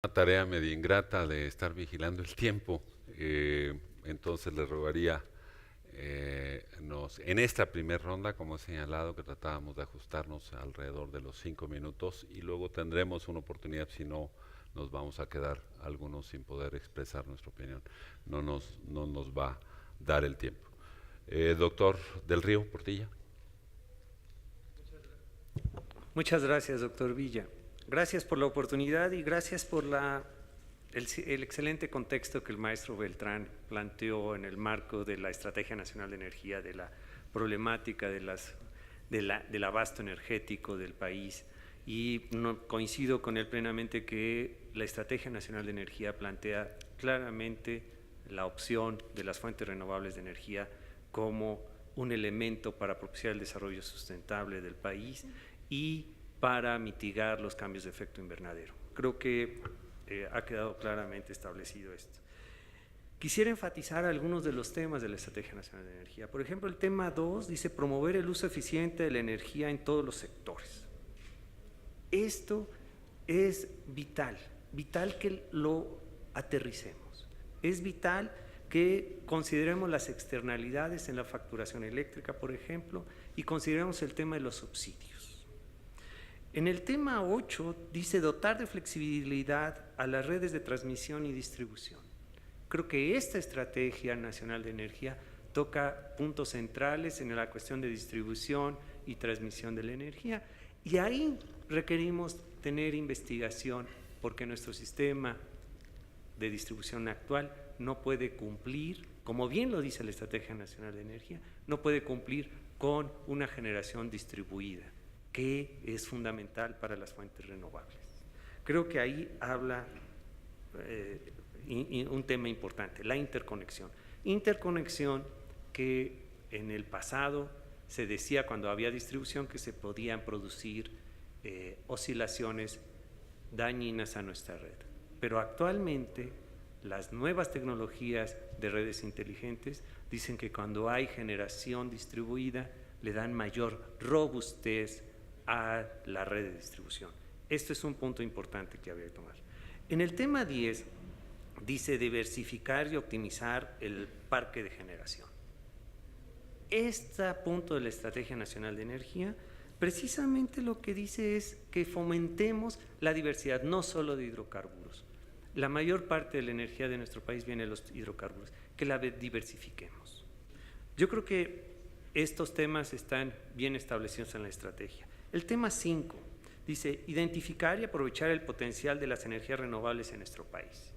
Una tarea medio ingrata de estar vigilando el tiempo, entonces le rogaría en esta primera ronda, como he señalado, que tratábamos de ajustarnos alrededor de los 5 minutos y luego tendremos una oportunidad, si no, nos vamos a quedar algunos sin poder expresar nuestra opinión. No nos va a dar el tiempo. Doctor Del Río Portilla. Muchas gracias, doctor Villa. Gracias por la oportunidad y gracias por el excelente contexto que el maestro Beltrán planteó en el marco de la Estrategia Nacional de Energía, de la problemática del abasto energético del país. Y coincido con él plenamente que la Estrategia Nacional de Energía plantea claramente la opción de las fuentes renovables de energía como un elemento para propiciar el desarrollo sustentable del país y para mitigar los cambios de efecto invernadero. Creo que ha quedado claramente establecido esto. Quisiera enfatizar algunos de los temas de la Estrategia Nacional de Energía. Por ejemplo, el tema 2 dice promover el uso eficiente de la energía en todos los sectores. Esto es vital que lo aterricemos. Es vital que consideremos las externalidades en la facturación eléctrica, por ejemplo, y consideremos el tema de los subsidios. En el tema 8 dice dotar de flexibilidad a las redes de transmisión y distribución. Creo que esta Estrategia Nacional de Energía toca puntos centrales en la cuestión de distribución y transmisión de la energía, y ahí requerimos tener investigación porque nuestro sistema de distribución actual no puede cumplir, como bien lo dice la Estrategia Nacional de Energía, no puede cumplir con una generación distribuida, que es fundamental para las fuentes renovables. Creo que ahí habla un tema importante, la interconexión. Interconexión que en el pasado se decía cuando había distribución que se podían producir oscilaciones dañinas a nuestra red. Pero actualmente las nuevas tecnologías de redes inteligentes dicen que cuando hay generación distribuida le dan mayor robustez a la red de distribución. Esto es un punto importante que habría que tomar. En el tema 10 dice diversificar y optimizar el parque de generación. Este punto de la Estrategia Nacional de Energía precisamente lo que dice es que fomentemos la diversidad, no solo de hidrocarburos. La mayor parte de la energía de nuestro país viene de los hidrocarburos, que la diversifiquemos. Yo creo que estos temas están bien establecidos en la estrategia. El tema 5 dice identificar y aprovechar el potencial de las energías renovables en nuestro país.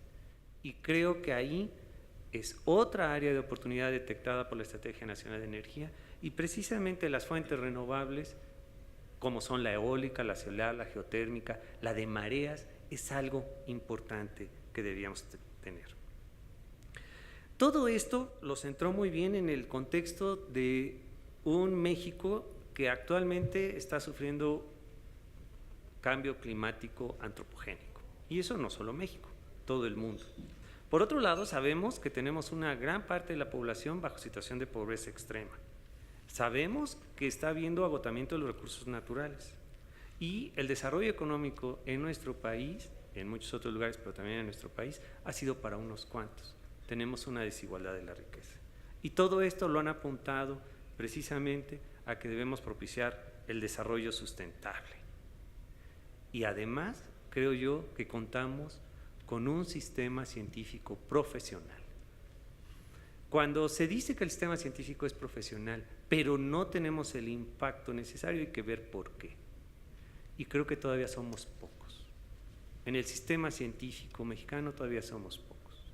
Y creo que ahí es otra área de oportunidad detectada por la Estrategia Nacional de Energía, y precisamente las fuentes renovables, como son la eólica, la solar, la geotérmica, la de mareas, es algo importante que debíamos tener. Todo esto lo centró muy bien en el contexto de un México que actualmente está sufriendo cambio climático antropogénico. Y eso no solo México, todo el mundo. Por otro lado, sabemos que tenemos una gran parte de la población bajo situación de pobreza extrema. Sabemos que está habiendo agotamiento de los recursos naturales y el desarrollo económico en nuestro país, en muchos otros lugares, pero también en nuestro país, ha sido para unos cuantos. Tenemos una desigualdad de la riqueza. Y todo esto lo han apuntado precisamente a que debemos propiciar el desarrollo sustentable. Y además, creo yo que contamos con un sistema científico profesional. Cuando se dice que el sistema científico es profesional, pero no tenemos el impacto necesario, hay que ver por qué. Y creo que todavía somos pocos. En el sistema científico mexicano todavía somos pocos.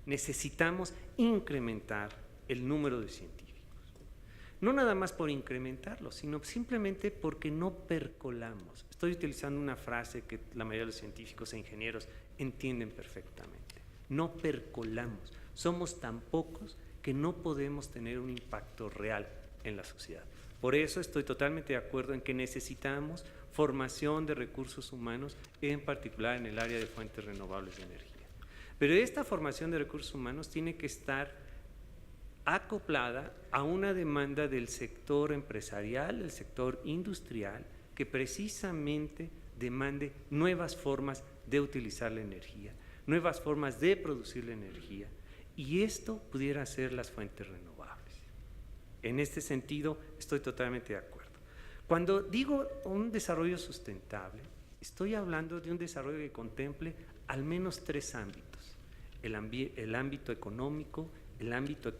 Necesitamos incrementar el número de científicos. No nada más por incrementarlo, sino simplemente porque no percolamos. Estoy utilizando una frase que la mayoría de los científicos e ingenieros entienden perfectamente. No percolamos. Somos tan pocos que no podemos tener un impacto real en la sociedad. Por eso estoy totalmente de acuerdo en que necesitamos formación de recursos humanos, en particular en el área de fuentes renovables de energía. Pero esta formación de recursos humanos tiene que estar acoplada a una demanda del sector empresarial, del sector industrial, que precisamente demande nuevas formas de utilizar la energía, nuevas formas de producir la energía, y esto pudiera ser las fuentes renovables. En este sentido, estoy totalmente de acuerdo. Cuando digo un desarrollo sustentable, estoy hablando de un desarrollo que contemple al menos 3 ámbitos: el ámbito económico, el ámbito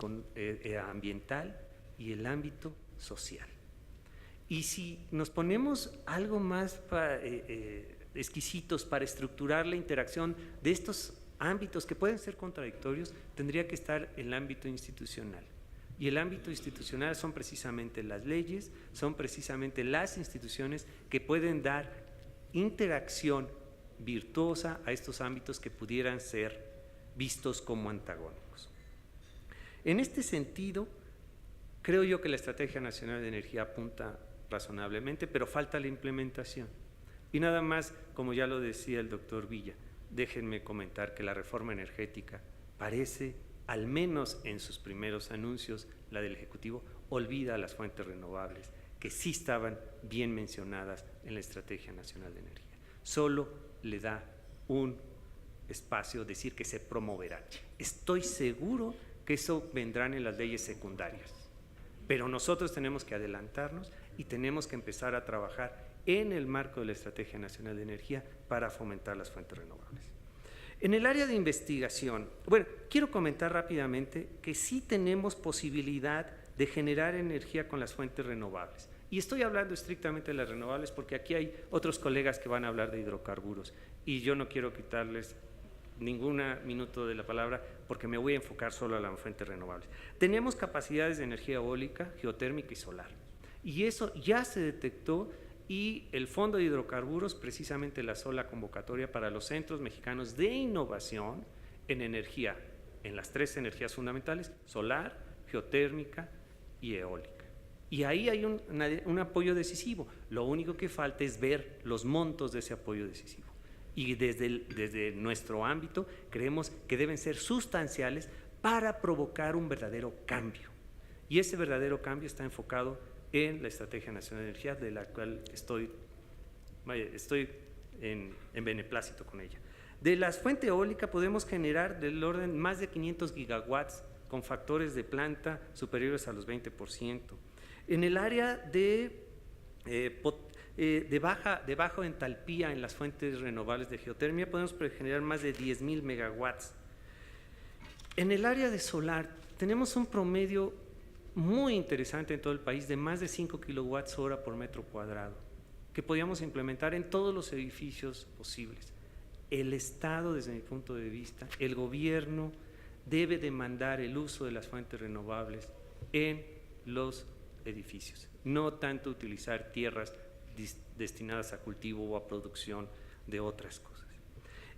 ambiental y el ámbito social. Y si nos ponemos algo más exquisitos para estructurar la interacción de estos ámbitos que pueden ser contradictorios, tendría que estar el ámbito institucional. Y el ámbito institucional son precisamente las leyes, son precisamente las instituciones que pueden dar interacción virtuosa a estos ámbitos que pudieran ser vistos como antagónicos. En este sentido, creo yo que la Estrategia Nacional de Energía apunta razonablemente, pero falta la implementación. Y nada más, como ya lo decía el doctor Villa, déjenme comentar que la reforma energética parece, al menos en sus primeros anuncios, la del Ejecutivo, olvida las fuentes renovables, que sí estaban bien mencionadas en la Estrategia Nacional de Energía. Solo le da un espacio decir que se promoverán. Estoy seguro que eso vendrán en las leyes secundarias, pero nosotros tenemos que adelantarnos y tenemos que empezar a trabajar en el marco de la Estrategia Nacional de Energía para fomentar las fuentes renovables. En el área de investigación, bueno, quiero comentar rápidamente que sí tenemos posibilidad de generar energía con las fuentes renovables. Y estoy hablando estrictamente de las renovables porque aquí hay otros colegas que van a hablar de hidrocarburos y yo no quiero quitarles ningún minuto de la palabra porque me voy a enfocar solo a las fuentes renovables. Tenemos capacidades de energía eólica, geotérmica y solar. Y eso ya se detectó, y el Fondo de Hidrocarburos precisamente lanzó la convocatoria para los centros mexicanos de innovación en energía, en las 3 energías fundamentales: solar, geotérmica y eólica. Y ahí hay un apoyo decisivo. Lo único que falta es ver los montos de ese apoyo decisivo. Y desde nuestro ámbito creemos que deben ser sustanciales para provocar un verdadero cambio. Y ese verdadero cambio está enfocado en la Estrategia Nacional de Energía, de la cual estoy en beneplácito con ella. De la fuente eólica podemos generar del orden más de 500 gigawatts con factores de planta superiores a los 20%. En el área de baja entalpía en las fuentes renovables de geotermia podemos generar más de 10,000 megawatts. En el área de solar tenemos un promedio muy interesante en todo el país de más de 5 kilowatts hora por metro cuadrado que podíamos implementar en todos los edificios posibles. El Estado, desde mi punto de vista, el gobierno debe demandar el uso de las fuentes renovables en los edificios, no tanto utilizar tierras destinadas a cultivo o a producción de otras cosas.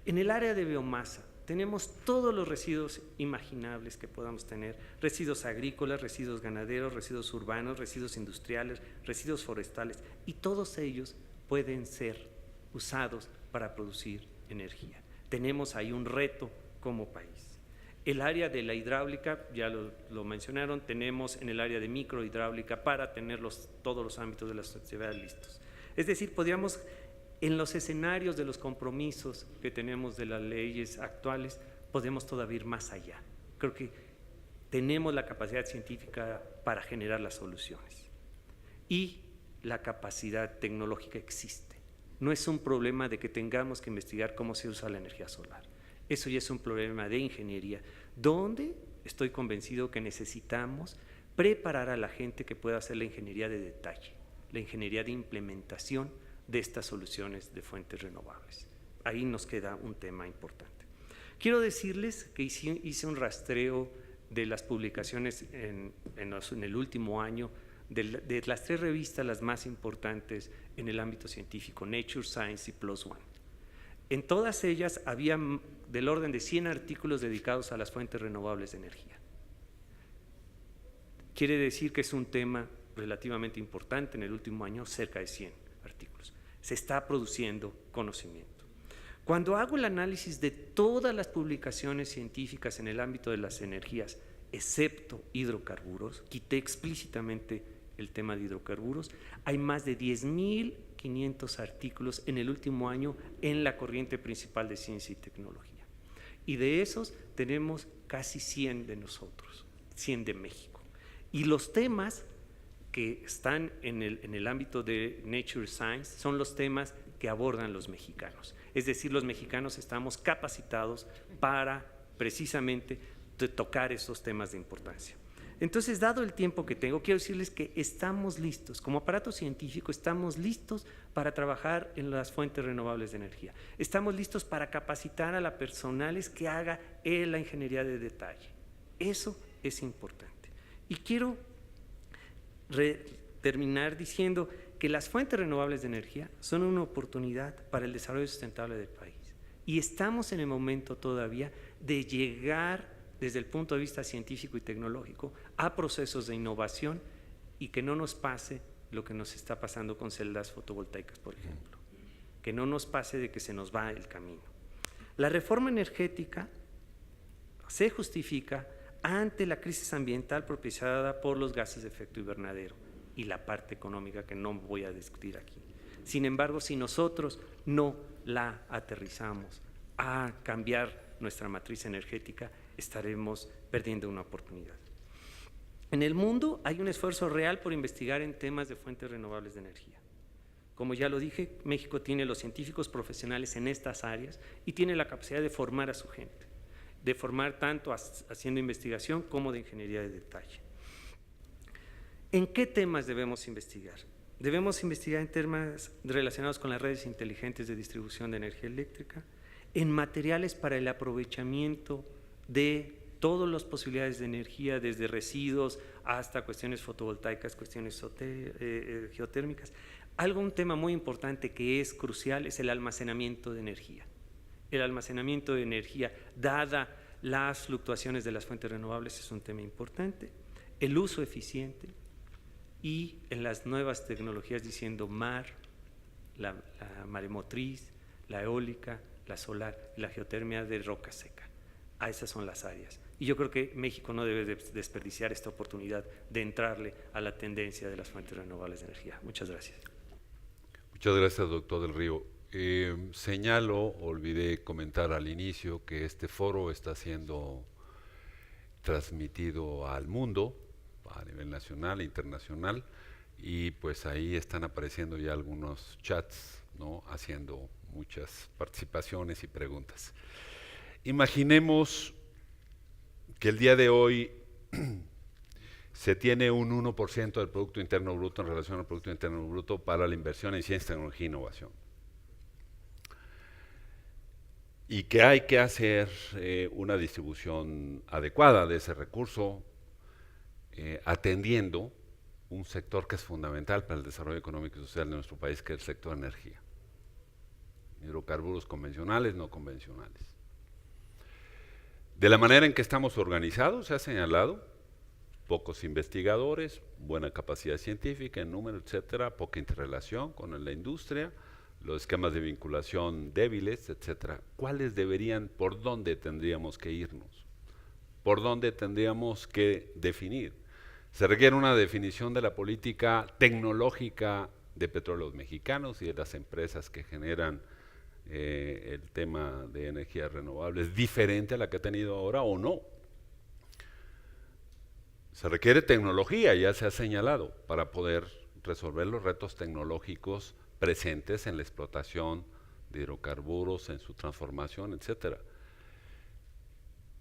En el área de biomasa tenemos todos los residuos imaginables que podamos tener: residuos agrícolas, residuos ganaderos, residuos urbanos, residuos industriales, residuos forestales, y todos ellos pueden ser usados para producir energía. Tenemos ahí un reto como país. El área de la hidráulica, ya lo mencionaron, tenemos en el área de microhidráulica para tener todos los ámbitos de la sociedad listos. Es decir, podríamos, en los escenarios de los compromisos que tenemos de las leyes actuales, podemos todavía ir más allá. Creo que tenemos la capacidad científica para generar las soluciones y la capacidad tecnológica existe. No es un problema de que tengamos que investigar cómo se usa la energía solar. Eso ya es un problema de ingeniería, donde estoy convencido que necesitamos preparar a la gente que pueda hacer la ingeniería de detalle, la ingeniería de implementación de estas soluciones de fuentes renovables. Ahí nos queda un tema importante. Quiero decirles que hice un rastreo de las publicaciones en el último año de las 3 revistas las más importantes en el ámbito científico: Nature, Science y PLOS ONE. En todas ellas había del orden de 100 artículos dedicados a las fuentes renovables de energía. Quiere decir que es un tema relativamente importante. En el último año, cerca de 100 artículos. Se está produciendo conocimiento. Cuando hago el análisis de todas las publicaciones científicas en el ámbito de las energías, excepto hidrocarburos, quité explícitamente el tema de hidrocarburos. Hay más de 10.500 artículos en el último año en la corriente principal de ciencia y tecnología. Y de esos tenemos casi 100 de nosotros, 100 de México. Y los temas que están en el ámbito de Nature Science son los temas que abordan los mexicanos. Es decir, los mexicanos estamos capacitados para precisamente tocar esos temas de importancia. Entonces, dado el tiempo que tengo, quiero decirles que estamos listos, como aparato científico, estamos listos para trabajar en las fuentes renovables de energía. Estamos listos para capacitar a la personales que haga la ingeniería de detalle. Eso es importante. Y quiero terminar diciendo que las fuentes renovables de energía son una oportunidad para el desarrollo sustentable del país. Y estamos en el momento todavía de llegar desde el punto de vista científico y tecnológico a procesos de innovación y que no nos pase lo que nos está pasando con celdas fotovoltaicas, por ejemplo. Que no nos pase de que se nos va el camino. La reforma energética se justifica ante la crisis ambiental propiciada por los gases de efecto invernadero y la parte económica que no voy a discutir aquí. Sin embargo, si nosotros no la aterrizamos a cambiar nuestra matriz energética, estaremos perdiendo una oportunidad. En el mundo hay un esfuerzo real por investigar en temas de fuentes renovables de energía. Como ya lo dije, México tiene los científicos profesionales en estas áreas y tiene la capacidad de formar a su gente, de formar tanto haciendo investigación como de ingeniería de detalle. ¿En qué temas debemos investigar? Debemos investigar en temas relacionados con las redes inteligentes de distribución de energía eléctrica, en materiales para el aprovechamiento de todas las posibilidades de energía, desde residuos hasta cuestiones fotovoltaicas, cuestiones geotérmicas. Un tema muy importante que es crucial es el almacenamiento de energía. El almacenamiento de energía, dada las fluctuaciones de las fuentes renovables, es un tema importante. El uso eficiente y en las nuevas tecnologías diciendo mar, la maremotriz, la eólica, la solar, la geotermia de roca seca. A esas son las áreas. Y yo creo que México no debe desperdiciar esta oportunidad de entrarle a la tendencia de las fuentes renovables de energía. Muchas gracias. Muchas gracias, doctor del Río. Señalo, olvidé comentar al inicio que este foro está siendo transmitido al mundo, a nivel nacional e internacional, y pues ahí están apareciendo ya algunos chats, ¿no?, haciendo muchas participaciones y preguntas. Imaginemos que el día de hoy se tiene un 1% del Producto Interno Bruto en relación al Producto Interno Bruto para la inversión en ciencia, tecnología e innovación. Y que hay que hacer una distribución adecuada de ese recurso, atendiendo un sector que es fundamental para el desarrollo económico y social de nuestro país, que es el sector de energía. Hidrocarburos convencionales, no convencionales. De la manera en que estamos organizados, se ha señalado, pocos investigadores, buena capacidad científica en número, etcétera, poca interrelación con la industria, los esquemas de vinculación débiles, etcétera. ¿Cuáles deberían, por dónde tendríamos que irnos? ¿Por dónde tendríamos que definir? Se requiere una definición de la política tecnológica de Petróleos Mexicanos y de las empresas que generan el tema de energías renovables, diferente a la que ha tenido ahora o no. Se requiere tecnología, ya se ha señalado, para poder resolver los retos tecnológicos presentes en la explotación de hidrocarburos, en su transformación, etcétera.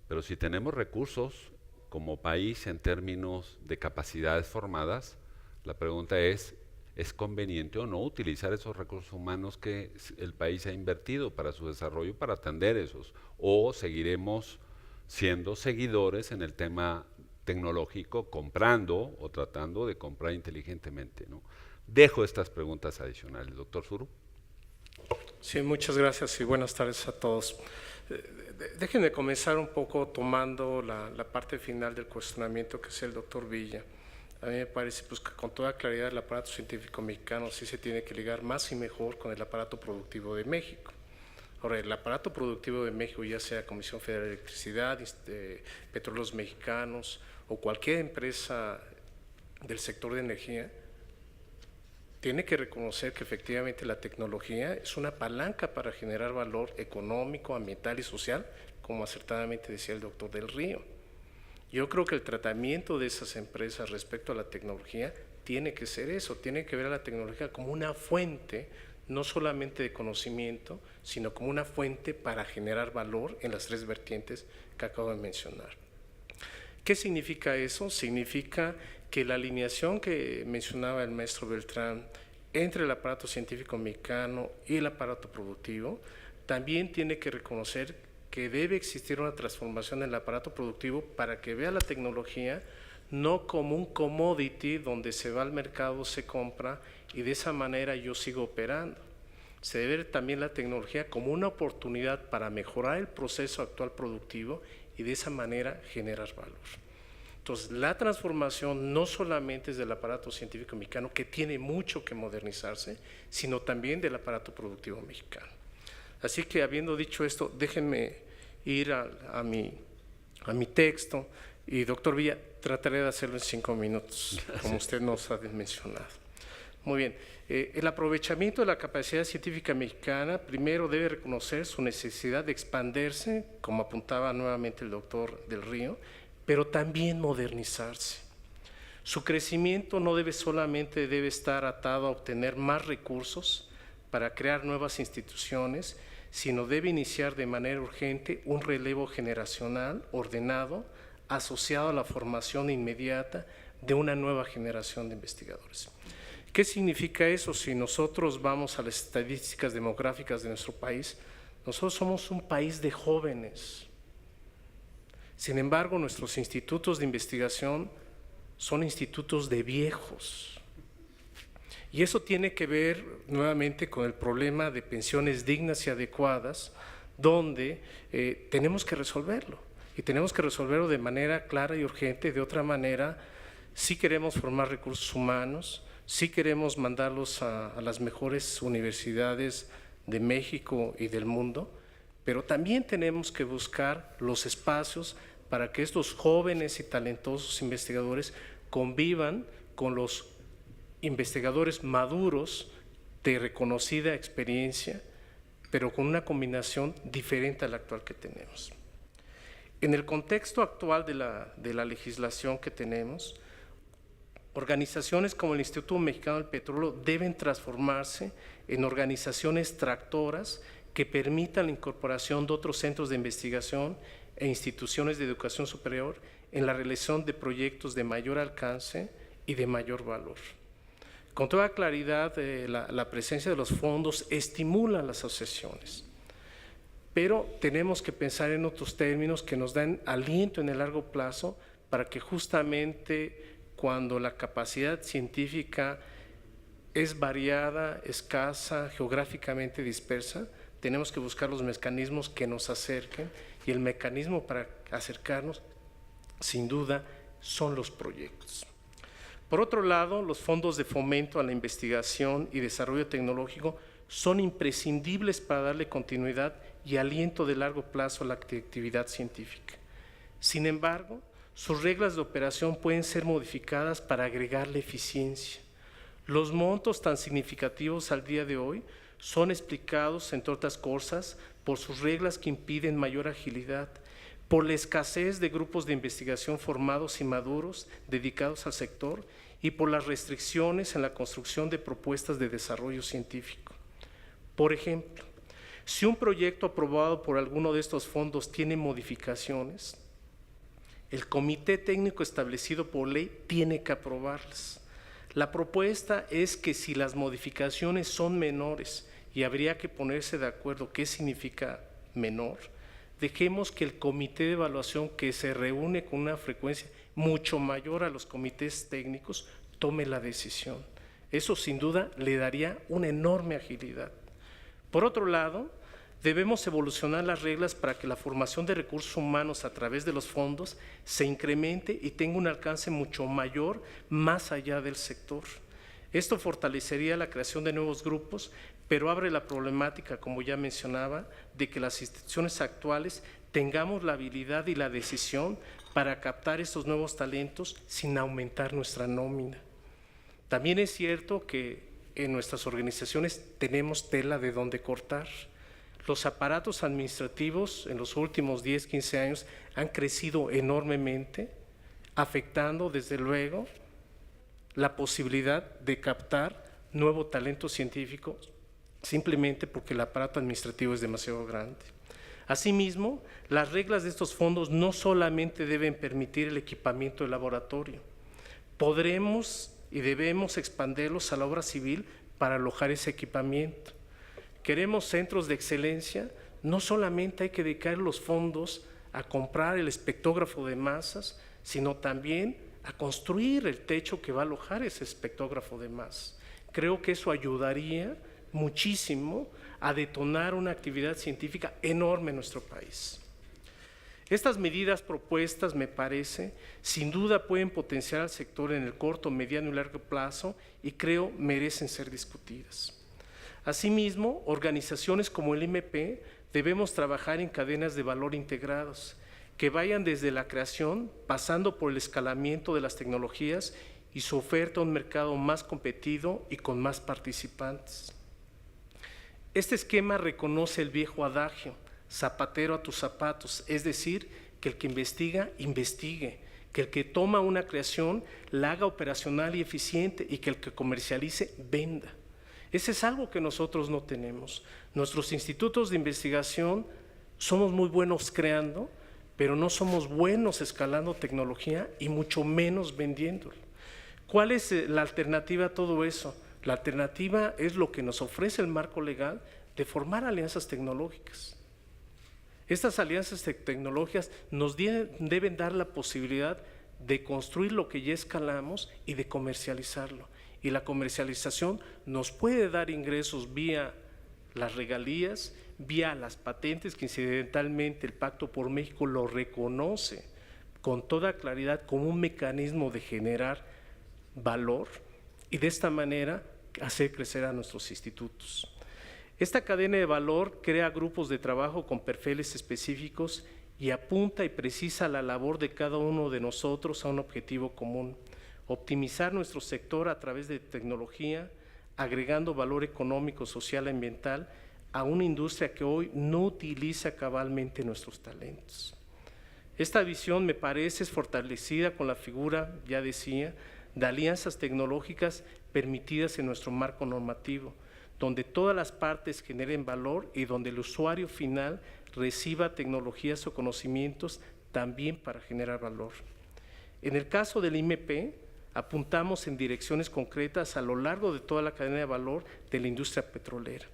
Pero si tenemos recursos como país en términos de capacidades formadas, la pregunta ¿es conveniente o no utilizar esos recursos humanos que el país ha invertido para su desarrollo para atender esos? ¿O seguiremos siendo seguidores en el tema tecnológico, comprando o tratando de comprar inteligentemente, ¿no? Dejo estas preguntas adicionales. Doctor Zuru. Sí, muchas gracias y buenas tardes a todos. Déjenme comenzar un poco tomando la parte final del cuestionamiento que es el doctor Villa. A mí me parece pues, que con toda claridad el aparato científico mexicano sí se tiene que ligar más y mejor con el aparato productivo de México. Ahora, el aparato productivo de México, ya sea Comisión Federal de Electricidad, Petróleos Mexicanos o cualquier empresa del sector de energía tiene que reconocer que efectivamente la tecnología es una palanca para generar valor económico, ambiental y social, como acertadamente decía el doctor Del Río. Yo creo que el tratamiento de esas empresas respecto a la tecnología tiene que ser eso, tiene que ver a la tecnología como una fuente, no solamente de conocimiento, sino como una fuente para generar valor en las tres vertientes que acabo de mencionar. ¿Qué significa eso? Significa que la alineación que mencionaba el maestro Beltrán entre el aparato científico mexicano y el aparato productivo también tiene que reconocer que debe existir una transformación en el aparato productivo para que vea la tecnología no como un commodity donde se va al mercado, se compra y de esa manera yo sigo operando. Se debe ver también la tecnología como una oportunidad para mejorar el proceso actual productivo y de esa manera generar valor. Entonces, la transformación no solamente es del aparato científico mexicano, que tiene mucho que modernizarse, sino también del aparato productivo mexicano. Así que, habiendo dicho esto, déjenme ir a mi texto y, doctor Villa, trataré de hacerlo en 5 minutos, como usted nos ha mencionado. Muy bien, el aprovechamiento de la capacidad científica mexicana primero debe reconocer su necesidad de expandirse, como apuntaba nuevamente el doctor Del Río, pero también modernizarse. Su crecimiento no debe estar atado a obtener más recursos para crear nuevas instituciones, sino debe iniciar de manera urgente un relevo generacional ordenado, asociado a la formación inmediata de una nueva generación de investigadores. ¿Qué significa eso? Si nosotros vamos a las estadísticas demográficas de nuestro país, nosotros somos un país de jóvenes. Sin embargo, nuestros institutos de investigación son institutos de viejos. Y eso tiene que ver nuevamente con el problema de pensiones dignas y adecuadas, donde tenemos que resolverlo. Y tenemos que resolverlo de manera clara y urgente. De otra manera, si queremos formar recursos humanos, si queremos mandarlos a las mejores universidades de México y del mundo, pero también tenemos que buscar los espacios para que estos jóvenes y talentosos investigadores convivan con los investigadores maduros de reconocida experiencia, pero con una combinación diferente a la actual que tenemos. En el contexto actual de la legislación que tenemos, organizaciones como el Instituto Mexicano del Petróleo deben transformarse en organizaciones tractoras que permitan la incorporación de otros centros de investigación e instituciones de educación superior en la realización de proyectos de mayor alcance y de mayor valor. Con toda claridad, la presencia de los fondos estimula las asociaciones, pero tenemos que pensar en otros términos que nos dan aliento en el largo plazo para que justamente cuando la capacidad científica es variada, escasa, geográficamente dispersa, tenemos que buscar los mecanismos que nos acerquen, y el mecanismo para acercarnos, sin duda, son los proyectos. Por otro lado, los fondos de fomento a la investigación y desarrollo tecnológico son imprescindibles para darle continuidad y aliento de largo plazo a la actividad científica. Sin embargo, sus reglas de operación pueden ser modificadas para agregarle eficiencia. Los montos tan significativos al día de hoy son explicados, entre otras cosas, por sus reglas que impiden mayor agilidad, por la escasez de grupos de investigación formados y maduros dedicados al sector y por las restricciones en la construcción de propuestas de desarrollo científico. Por ejemplo, si un proyecto aprobado por alguno de estos fondos tiene modificaciones, el comité técnico establecido por ley tiene que aprobarlas. La propuesta es que si las modificaciones son menores y habría que ponerse de acuerdo qué significa menor, dejemos que el comité de evaluación, que se reúne con una frecuencia mucho mayor a los comités técnicos, tome la decisión. Eso sin duda le daría una enorme agilidad. Por otro lado, debemos evolucionar las reglas para que la formación de recursos humanos a través de los fondos se incremente y tenga un alcance mucho mayor más allá del sector. Esto fortalecería la creación de nuevos grupos, pero abre la problemática, como ya mencionaba, de que las instituciones actuales tengamos la habilidad y la decisión para captar estos nuevos talentos sin aumentar nuestra nómina. También es cierto que en nuestras organizaciones tenemos tela de donde cortar. Los aparatos administrativos en los últimos 10, 15 años han crecido enormemente, afectando desde luego la posibilidad de captar nuevo talento científico simplemente porque el aparato administrativo es demasiado grande. Asimismo, las reglas de estos fondos no solamente deben permitir el equipamiento del laboratorio, podremos y debemos expandirlos a la obra civil para alojar ese equipamiento. Queremos centros de excelencia, no solamente hay que dedicar los fondos a comprar el espectógrafo de masas, sino también a construir el techo que va a alojar ese espectógrafo de masas. Creo que eso ayudaría muchísimo a detonar una actividad científica enorme en nuestro país. Estas medidas propuestas, me parece, sin duda pueden potenciar al sector en el corto, mediano y largo plazo y creo merecen ser discutidas. Asimismo, organizaciones como el IMP debemos trabajar en cadenas de valor integrados que vayan desde la creación, pasando por el escalamiento de las tecnologías y su oferta a un mercado más competido y con más participantes. Este esquema reconoce el viejo adagio, zapatero a tus zapatos, es decir, que el que investiga, investigue, que el que toma una creación la haga operacional y eficiente y que el que comercialice, venda. Ese es algo que nosotros no tenemos. Nuestros institutos de investigación somos muy buenos creando, pero no somos buenos escalando tecnología y mucho menos vendiéndolo. ¿Cuál es la alternativa a todo eso? La alternativa es lo que nos ofrece el marco legal de formar alianzas tecnológicas. Estas alianzas tecnológicas nos deben dar la posibilidad de construir lo que ya escalamos y de comercializarlo. Y la comercialización nos puede dar ingresos vía las regalías, vía las patentes, que incidentalmente el Pacto por México lo reconoce con toda claridad como un mecanismo de generar valor y de esta manera hacer crecer a nuestros institutos. Esta cadena de valor crea grupos de trabajo con perfiles específicos y apunta y precisa la labor de cada uno de nosotros a un objetivo común: optimizar nuestro sector a través de tecnología, agregando valor económico, social y ambiental a una industria que hoy no utiliza cabalmente nuestros talentos. Esta visión, me parece, es fortalecida con la figura, ya decía, de alianzas tecnológicas permitidas en nuestro marco normativo, donde todas las partes generen valor y donde el usuario final reciba tecnologías o conocimientos también para generar valor. En el caso del IMP, apuntamos en direcciones concretas a lo largo de toda la cadena de valor de la industria petrolera.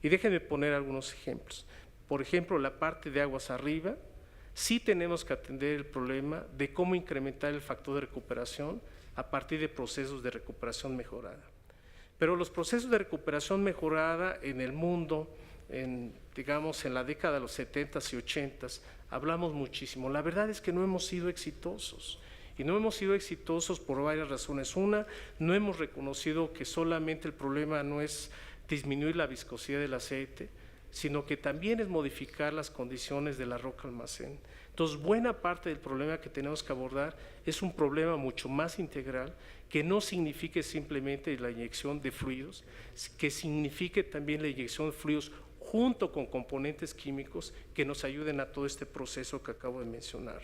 Y déjenme poner algunos ejemplos. Por ejemplo, la parte de aguas arriba, sí tenemos que atender el problema de cómo incrementar el factor de recuperación a partir de procesos de recuperación mejorada. Pero los procesos de recuperación mejorada en el mundo, digamos en la década de los 70s y 80s, hablamos muchísimo. La verdad es que no hemos sido exitosos. Y no hemos sido exitosos por varias razones. Una, no hemos reconocido que solamente el problema no es disminuir la viscosidad del aceite, sino que también es modificar las condiciones de la roca almacén. Entonces, buena parte del problema que tenemos que abordar es un problema mucho más integral, que no signifique simplemente la inyección de fluidos, que signifique también la inyección de fluidos junto con componentes químicos que nos ayuden a todo este proceso que acabo de mencionar.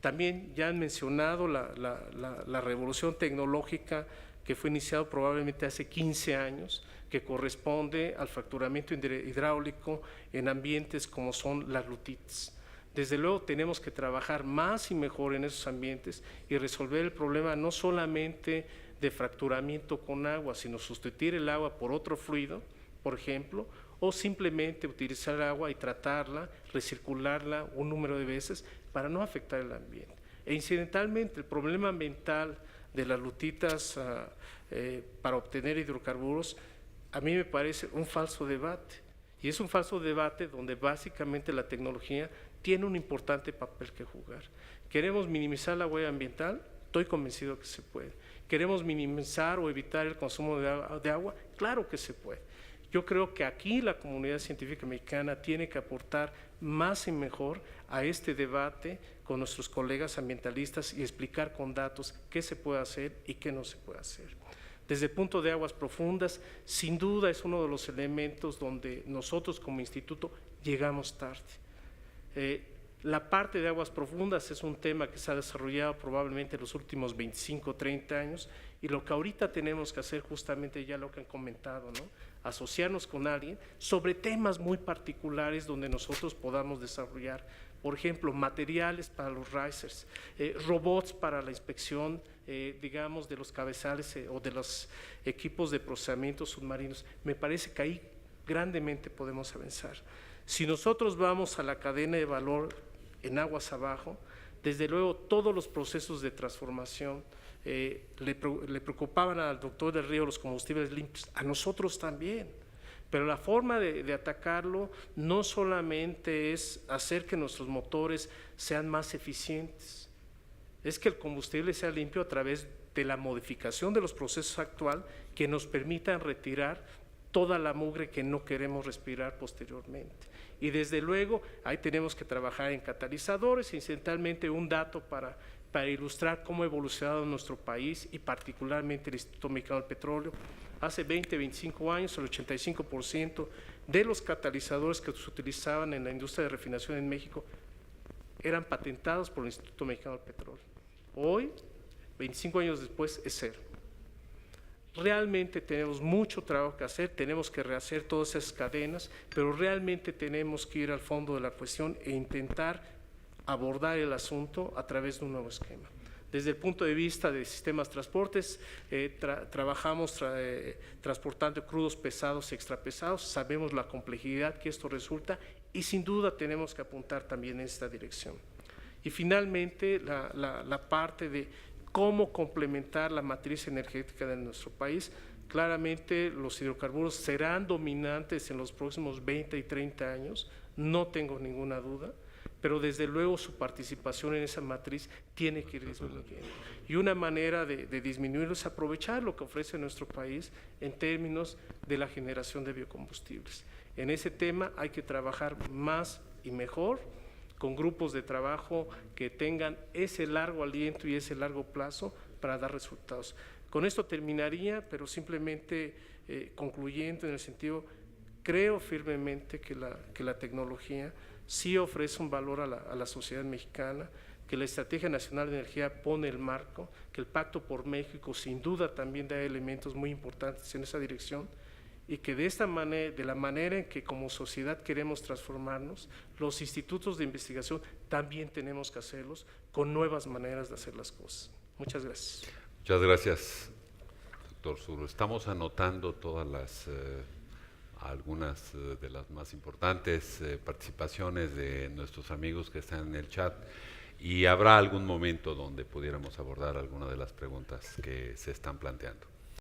También ya han mencionado la revolución tecnológica que fue iniciado probablemente hace 15 años, que corresponde al fracturamiento hidráulico en ambientes como son las lutitas. Desde luego tenemos que trabajar más y mejor en esos ambientes y resolver el problema no solamente de fracturamiento con agua, sino sustituir el agua por otro fluido, por ejemplo, o simplemente utilizar agua y tratarla, recircularla un número de veces para no afectar el ambiente. E incidentalmente el problema ambiental de las lutitas para obtener hidrocarburos, a mí me parece un falso debate. Y es un falso debate donde básicamente la tecnología tiene un importante papel que jugar. ¿Queremos minimizar la huella ambiental? Estoy convencido que se puede. ¿Queremos minimizar o evitar el consumo de agua? Claro que se puede. Yo creo que aquí la comunidad científica mexicana tiene que aportar más y mejor a este debate con nuestros colegas ambientalistas y explicar con datos qué se puede hacer y qué no se puede hacer. Desde el punto de aguas profundas, sin duda es uno de los elementos donde nosotros como instituto llegamos tarde. La parte de aguas profundas es un tema que se ha desarrollado probablemente en los últimos 25 o 30 años, y lo que ahorita tenemos que hacer justamente ya lo que han comentado, ¿no? Asociarnos con alguien sobre temas muy particulares donde nosotros podamos desarrollar, por ejemplo, materiales para los risers, robots para la inspección, digamos, de los cabezales o de los equipos de procesamiento submarinos. Me parece que ahí grandemente podemos avanzar. Si nosotros vamos a la cadena de valor en aguas abajo, desde luego todos los procesos de transformación le preocupaban al doctor del Río los combustibles limpios, a nosotros también, pero la forma de atacarlo no solamente es hacer que nuestros motores sean más eficientes, es que el combustible sea limpio a través de la modificación de los procesos actuales que nos permitan retirar toda la mugre que no queremos respirar posteriormente. Y desde luego ahí tenemos que trabajar en catalizadores, incidentalmente un dato para ilustrar cómo ha evolucionado nuestro país y particularmente el Instituto Mexicano del Petróleo. Hace 20, 25 años el 85% de los catalizadores que se utilizaban en la industria de refinación en México eran patentados por el Instituto Mexicano del Petróleo. Hoy, 25 años después, es cero. Realmente tenemos mucho trabajo que hacer, tenemos que rehacer todas esas cadenas, pero realmente tenemos que ir al fondo de la cuestión e intentar abordar el asunto a través de un nuevo esquema. Desde el punto de vista de sistemas de transportes, trabajamos transportando crudos pesados y extrapesados, sabemos la complejidad que esto resulta y sin duda tenemos que apuntar también en esta dirección. Y finalmente la parte de cómo complementar la matriz energética de nuestro país. Claramente los hidrocarburos serán dominantes en los próximos 20 y 30 años, no tengo ninguna duda, pero desde luego su participación en esa matriz tiene que ir disminuyendo. Y una manera de disminuirlo es aprovechar lo que ofrece nuestro país en términos de la generación de biocombustibles. En ese tema hay que trabajar más y mejor, con grupos de trabajo que tengan ese largo aliento y ese largo plazo para dar resultados. Con esto terminaría, pero simplemente concluyendo en el sentido, creo firmemente que la tecnología sí ofrece un valor a la sociedad mexicana, que la Estrategia Nacional de Energía pone el marco, que el Pacto por México sin duda también da elementos muy importantes en esa dirección, y que de la manera en que como sociedad queremos transformarnos, los institutos de investigación también tenemos que hacerlos con nuevas maneras de hacer las cosas. Muchas gracias. Muchas gracias, doctor Zurdo. Estamos anotando todas algunas de las más importantes participaciones de nuestros amigos que están en el chat, y habrá algún momento donde pudiéramos abordar alguna de las preguntas que se están planteando.